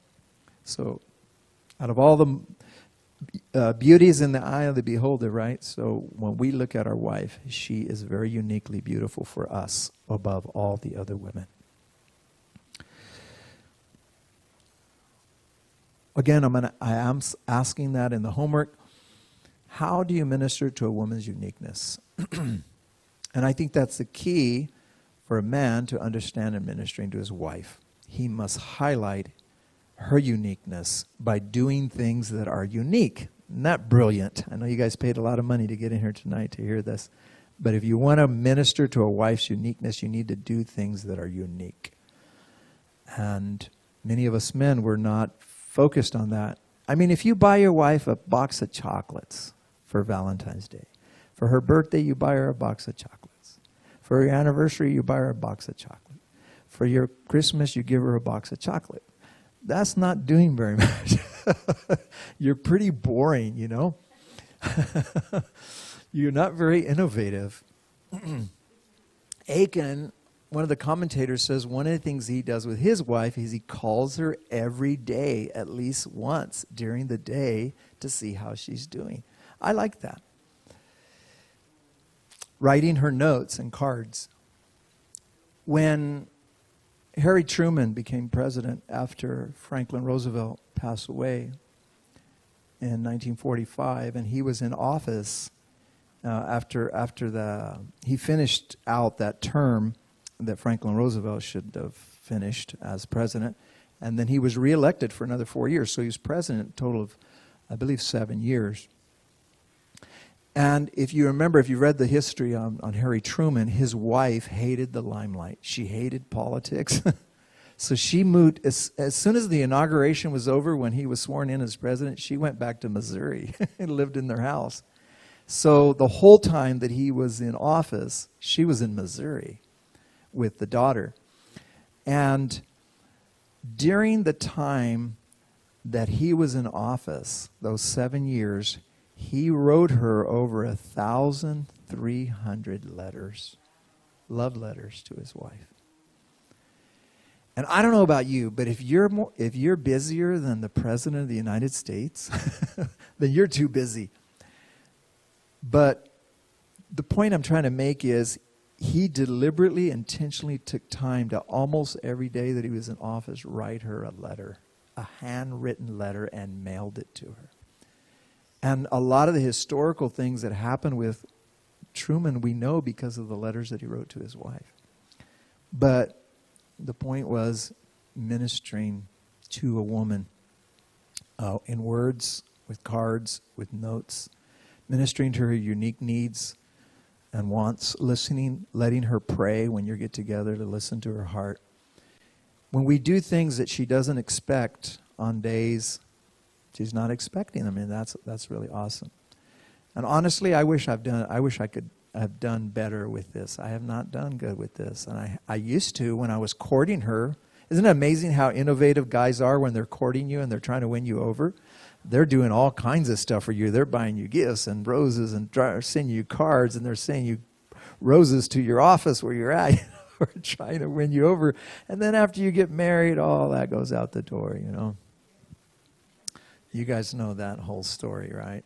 So, out of all the beauties in the eye of the beholder, right? So, when we look at our wife, she is very uniquely beautiful for us above all the other women. Again, I am asking that in the homework. How do you minister to a woman's uniqueness? And I think that's the key for a man to understand in ministering to his wife. He must highlight her uniqueness by doing things that are unique. Isn't that brilliant? I know you guys paid a lot of money to get in here tonight to hear this. But if you want to minister to a wife's uniqueness, you need to do things that are unique. And many of us men, we're not focused on that. I mean, if you buy your wife a box of chocolates for Valentine's Day, for her birthday, you buy her a box of chocolates. For your anniversary, you buy her a box of chocolate. For your Christmas, you give her a box of chocolate. That's not doing very much. You're pretty boring, you know. You're not very innovative. Achan, one of the commentators, says one of the things he does with his wife is he calls her every day, at least once during the day, to see how she's doing. I like that. Writing her notes and cards. When Harry Truman became president after Franklin Roosevelt passed away in 1945, and he was in office he finished out that term that Franklin Roosevelt should have finished as president, and then he was reelected for another 4 years. So he was president a total of, I believe, 7 years. And if you remember, if you read the history on Harry Truman, his wife hated the limelight. She hated politics. So she moved, as soon as the inauguration was over, when he was sworn in as president, she went back to Missouri and lived in their house. So the whole time that he was in office, she was in Missouri with the daughter. And during the time that he was in office, those 7 years, he wrote her over 1,300 letters, love letters to his wife. And I don't know about you, but if you're busier than the President of the United States, then you're too busy. But the point I'm trying to make is he deliberately, intentionally took time to almost every day that he was in office write her a letter, a handwritten letter, and mailed it to her. And a lot of the historical things that happened with Truman, we know because of the letters that he wrote to his wife. But the point was ministering to a woman in words, with cards, with notes, ministering to her unique needs and wants, listening, letting her pray when you get together to listen to her heart. When we do things that she doesn't expect on days she's not expecting them, and that's really awesome. And honestly, I wish I could have done better with this. I have not done good with this. And I used to when I was courting her. Isn't it amazing how innovative guys are when they're courting you and they're trying to win you over? They're doing all kinds of stuff for you. They're buying you gifts and roses and sending you cards, and they're sending you roses to your office where you're at, or trying to win you over. And then after you get married, all that goes out the door, you know. You guys know that whole story, right?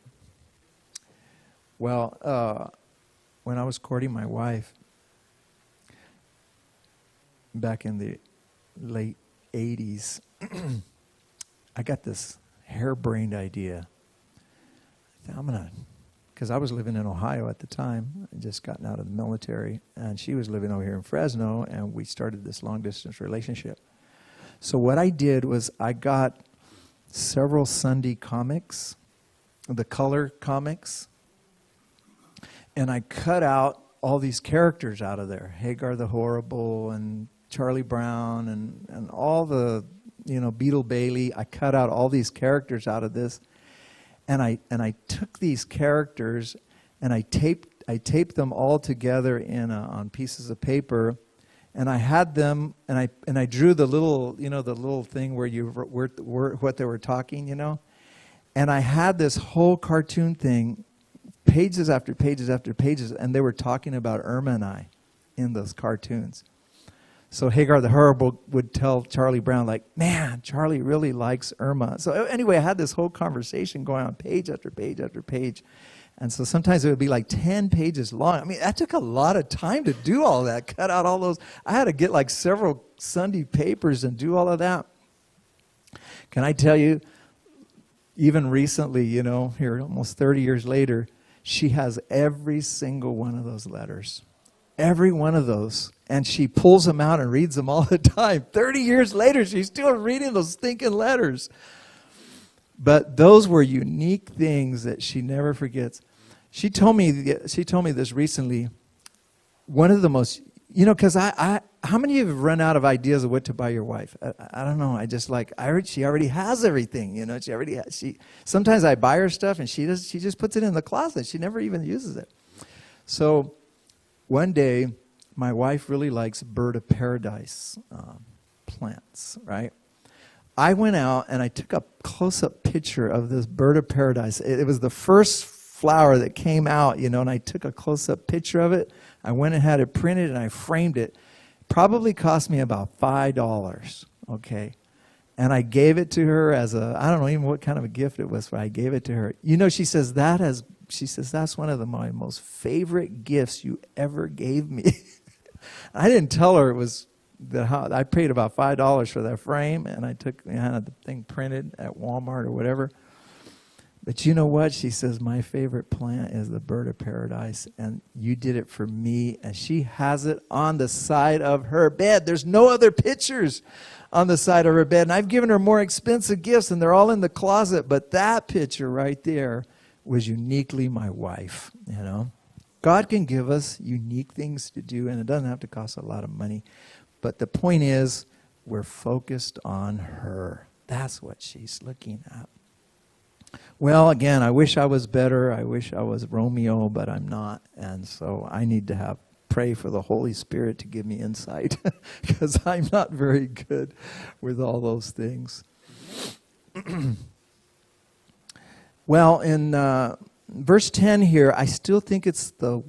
Well, when I was courting my wife back in the late 80s, I got this harebrained idea. I'm going to, because I was living in Ohio at the time. I just gotten out of the military, and she was living over here in Fresno, and we started this long-distance relationship. So what I did was I got several Sunday comics, the color comics, and I cut out all these characters out of there. Hagar the Horrible and Charlie Brown and all the, Beetle Bailey. I cut out all these characters out of this. And I took these characters and I taped them all together on pieces of paper, and I had them and I drew the little the little thing where you were what they were talking, and I had this whole cartoon thing, pages after pages after pages, and they were talking about Irma and I in those cartoons. So Hagar the Horrible would tell Charlie Brown, like, man, Charlie really likes Irma. So anyway, I had this whole conversation going on page after page after page. And so sometimes it would be like 10 pages long. I mean, that took a lot of time to do all that, cut out all those. I had to get like several Sunday papers and do all of that. Can I tell you, even recently, here almost 30 years later, she has every single one of those letters. Every one of those. And she pulls them out and reads them all the time. 30 years later, she's still reading those stinking letters. But those were unique things that she never forgets. She told me this recently. One of the most, because how many of you have run out of ideas of what to buy your wife? I don't know. I just she already has everything. Sometimes I buy her stuff and she just puts it in the closet. She never even uses it. So one day, my wife really likes bird of paradise plants, right? I went out and I took a close-up picture of this bird of paradise. It was the first flower that came out, and I took a close-up picture of it. I went and had it printed and I framed it. Probably cost me about $5, okay? And I gave it to her as I don't know even what kind of a gift it was, but I gave it to her. She says, that's one of my most favorite gifts you ever gave me. I didn't tell her it was I paid about $5 for that frame, and I had the thing printed at Walmart or whatever. But you know what? She says, my favorite plant is the bird of paradise, and you did it for me. And she has it on the side of her bed. There's no other pictures on the side of her bed. And I've given her more expensive gifts, and they're all in the closet. But that picture right there was uniquely my wife, God can give us unique things to do, and it doesn't have to cost a lot of money. But the point is, we're focused on her. That's what she's looking at. Well, again, I wish I was better. I wish I was Romeo, but I'm not. And so I need to pray for the Holy Spirit to give me insight, because I'm not very good with all those things. Well, in verse 10 here, I still think it's the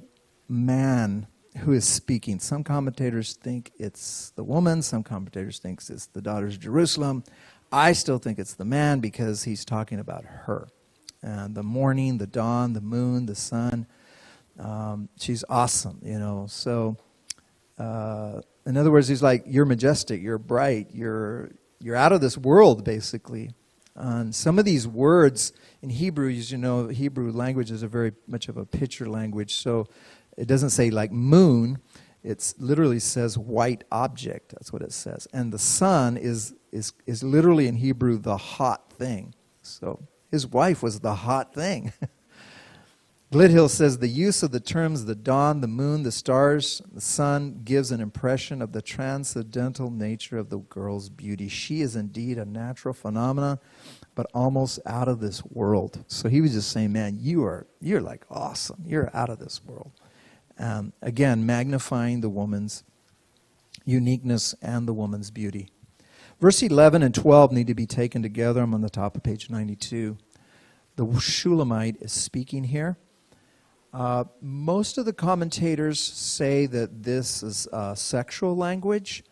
man who is speaking. Some commentators think it's the woman. Some commentators think it's the daughters of Jerusalem. I still think it's the man, because he's talking about her. And the morning, the dawn, the moon, the sun. She's awesome, So, in other words, he's like, you're majestic, you're bright, you're out of this world, basically. And some of these words in Hebrew, as you know, Hebrew language is a very much of a picture language. So it doesn't say like moon. It literally says white object. That's what it says. And the sun is literally in Hebrew the hot thing. So his wife was the hot thing. Glidhill says the use of the terms the dawn, the moon, the stars, the sun gives an impression of the transcendental nature of the girl's beauty. She is indeed a natural phenomena, but almost out of this world. So he was just saying, man, you're like awesome. You're out of this world. Again, magnifying the woman's uniqueness and the woman's beauty. Verse 11 and 12 need to be taken together. I'm on the top of page 92. The Shulamite is speaking here. Most of the commentators say that this is sexual language,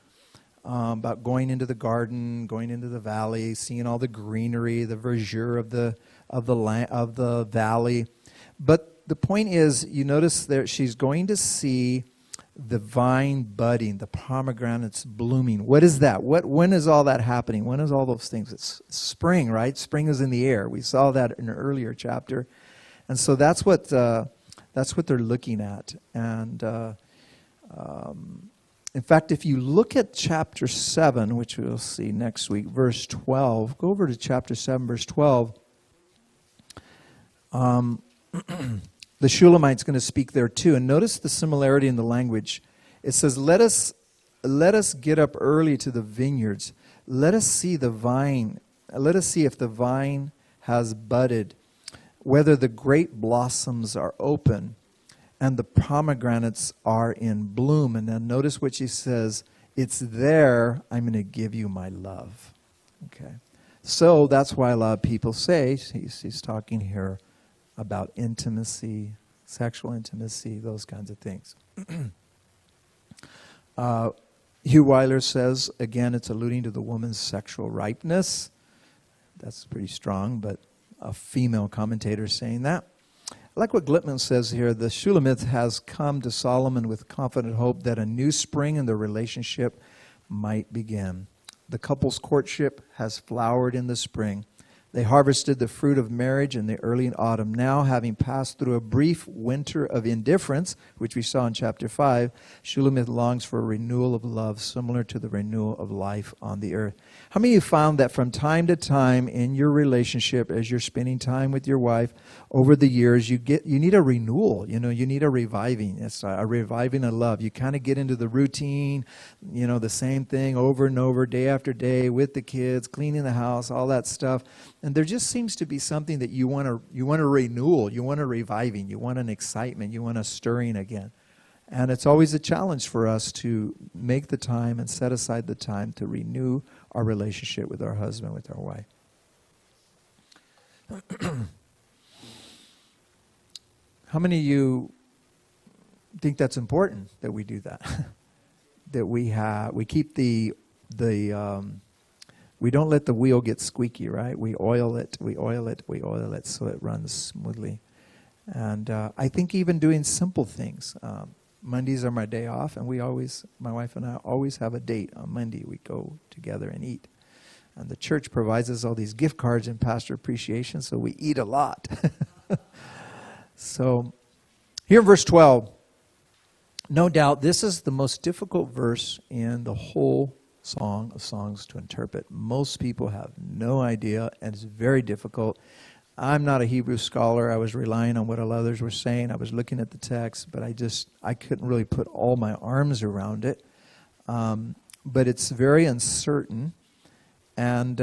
about going into the garden, going into the valley, seeing all the greenery, the verdure of the valley. But the point is, you notice that she's going to see the vine budding, the pomegranates blooming. What is that? When is all that happening? When is all those things? It's spring, right? Spring is in the air. We saw that in an earlier chapter. And so that's what they're looking at. And in fact, if you look at chapter 7, which we'll see next week, verse 12, go over to chapter 7, verse 12. The Shulamite's going to speak there too. And notice the similarity in the language. It says, let us get up early to the vineyards. Let us see the vine. Let us see if the vine has budded, whether the grape blossoms are open and the pomegranates are in bloom. And then notice what she says, it's there I'm going to give you my love. Okay. So that's why a lot of people say, he's talking here about intimacy, sexual intimacy, those kinds of things. Hugh Weiler says, again, it's alluding to the woman's sexual ripeness. That's pretty strong, but a female commentator is saying that. I like what Glittman says here. The Shulamith has come to Solomon with confident hope that a new spring in their relationship might begin. The couple's courtship has flowered in the spring. They harvested the fruit of marriage in the early autumn. Now, having passed through a brief winter of indifference, which we saw in chapter 5, Shulamith longs for a renewal of love similar to the renewal of life on the earth. How many of you found that from time to time in your relationship, as you're spending time with your wife over the years, you need a renewal, you need a reviving. It's a reviving of love. You kind of get into the routine, the same thing over and over, day after day, with the kids, cleaning the house, all that stuff. And there just seems to be something that you want a renewal, you want a reviving, you want an excitement, you want a stirring again. And it's always a challenge for us to make the time and set aside the time to renew our relationship with our husband, with our wife. How many of you think that's important that we do that? That we keep we don't let the wheel get squeaky, right? We oil it so it runs smoothly. And I think even doing simple things. Mondays are my day off, and my wife and I always have a date on Monday. We go together and eat. And the church provides us all these gift cards and pastor appreciation, so we eat a lot. So here in verse 12, no doubt this is the most difficult verse in the whole Song of Songs to interpret. Most people have no idea, and it's very difficult. I'm not a Hebrew scholar. I was relying on what others were saying. I was looking at the text, but I couldn't really put all my arms around it. But it's very uncertain. And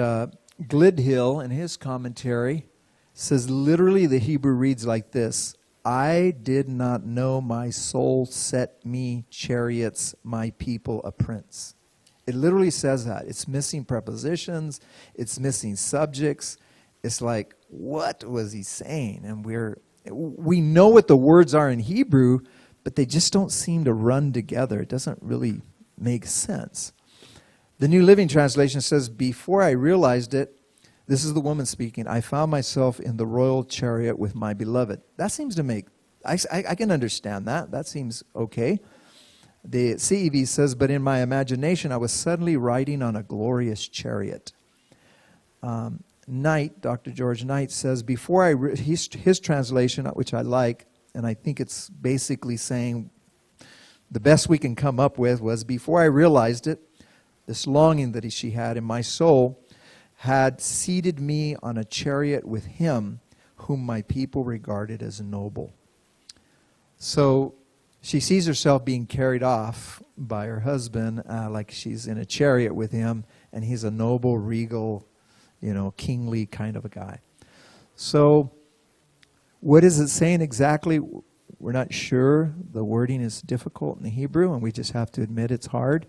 Glidhill, in his commentary, says literally the Hebrew reads like this: I did not know my soul set me chariots, my people a prince. It literally says that. It's missing prepositions. It's missing subjects. It's like, what was he saying? And we know what the words are in Hebrew, but they just don't seem to run together. It doesn't really make sense. The New Living Translation says, before I realized it, this is the woman speaking, I found myself in the royal chariot with my beloved. That seems to make, I can understand that. That seems okay. The CEV says, but in my imagination, I was suddenly riding on a glorious chariot. Knight, Dr. George Knight says, before his translation, which I like, and I think it's basically saying the best we can come up with was, before I realized it, this longing that she had in my soul had seated me on a chariot with him whom my people regarded as noble. So she sees herself being carried off by her husband, like she's in a chariot with him, and he's a noble, regal, kingly kind of a guy. So what is it saying exactly? We're not sure. The wording is difficult in the Hebrew, and we just have to admit it's hard.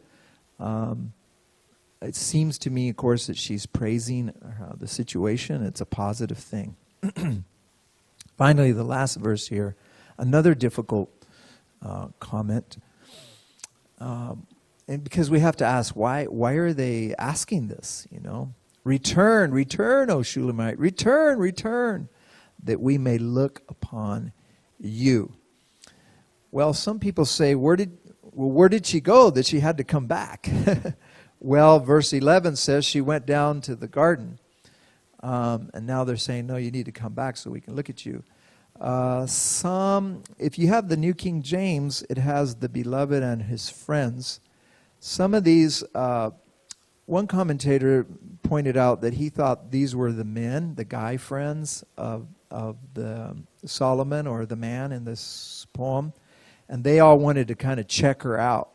It seems to me, of course, that she's praising the situation. It's a positive thing. Finally, the last verse here, another difficult comment. And because we have to ask, why are they asking this, Return, return, O Shulamite, return, return, that we may look upon you. Well, some people say, where did well, where did she go that she had to come back? Well, verse 11 says she went down to the garden. And now they're saying, no, you need to come back so we can look at you. If you have the New King James, it has the beloved and his friends. Some of these, one commentator pointed out that he thought these were the men, the guy friends of the Solomon or the man in this poem. And they all wanted to kind of check her out.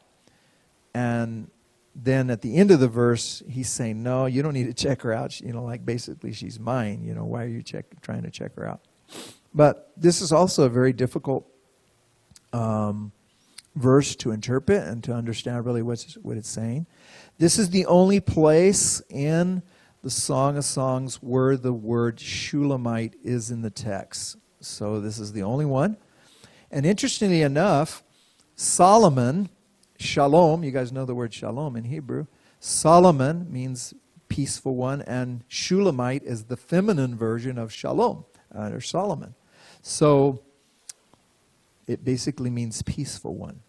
And then at the end of the verse, he's saying, no, you don't need to check her out. Like basically she's mine. Why are you trying to check her out? But this is also a very difficult verse to interpret and to understand really what it's saying. This is the only place in the Song of Songs where the word Shulamite is in the text. So this is the only one. And interestingly enough, Solomon, Shalom, you guys know the word Shalom in Hebrew. Solomon means peaceful one, and Shulamite is the feminine version of Shalom, or Solomon. So it basically means peaceful one.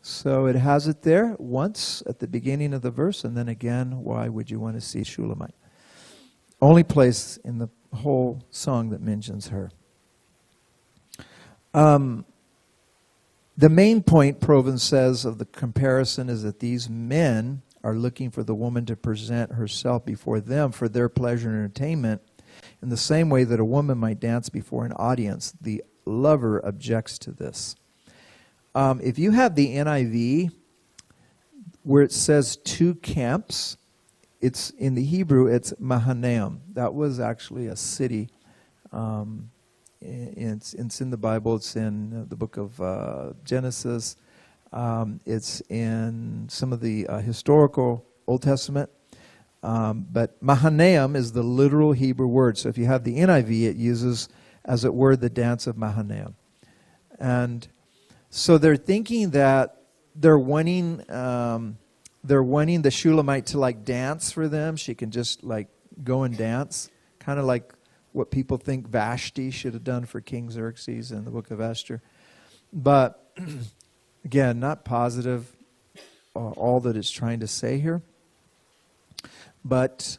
So it has it there once at the beginning of the verse, and then again, why would you want to see Shulamite? Only place in the whole song that mentions her. The main point, Proven says, of the comparison is that these men are looking for the woman to present herself before them for their pleasure and entertainment in the same way that a woman might dance before an audience. The lover objects to this. If you have the NIV, where it says two camps, it's in the Hebrew, it's Mahanaim. That was actually a city. It's in the Bible. It's in the book of Genesis. It's in some of the historical Old Testament. But Mahanaim is the literal Hebrew word. So if you have the NIV, it uses, as it were, the dance of Mahanaim. And so they're thinking that they're wanting the Shulamite to like dance for them. She can just like go and dance, kind of like what people think Vashti should have done for King Xerxes in the book of Esther. But again, not positive all that it's trying to say here. But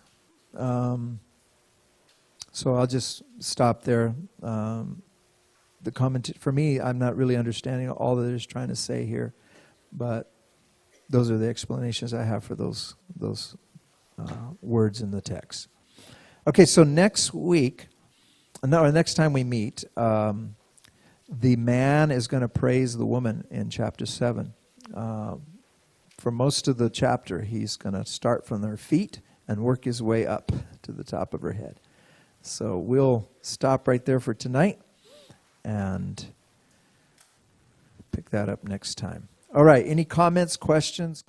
so I'll just stop there. The comment for me, I'm not really understanding all that it's trying to say here, but those are the explanations I have for those words in the text. Okay, so next time we meet, the man is going to praise the woman in chapter 7. For most of the chapter, he's going to start from their feet and work his way up to the top of her head. So we'll stop right there for tonight and pick that up next time. All right, any comments, questions?